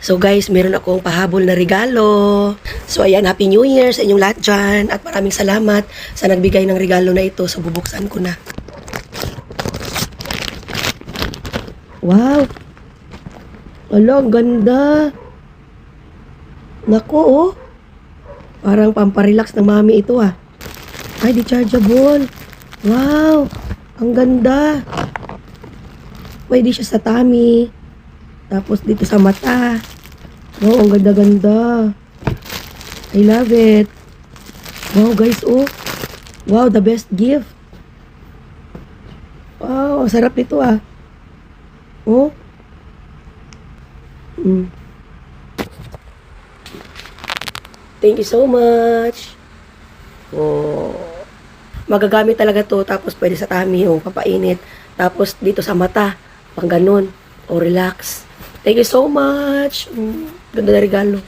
So guys, meron akong pahabol na regalo. So ayan, Happy New Year sa inyong lahat dyan. At maraming salamat sa nagbigay ng regalo na ito. So bubuksan ko na. Wow! Ala, ang ganda! Naku, oh! Parang pamparelax ng mami ito ah. Ay, rechargeable! Wow! Ang ganda! Pwede siya sa tummy. Tapos dito sa mata. Wow, ang ganda-ganda. I love it. Wow, guys, oh. Wow, the best gift. Wow, ang sarap nito ah. Oh. Thank you so much. Oh. Magagamit talaga to. Tapos pwede sa tummy, oh, papainit. Tapos dito sa mata, pang ganun. O relax. Thank you so much. Ganda na regalo.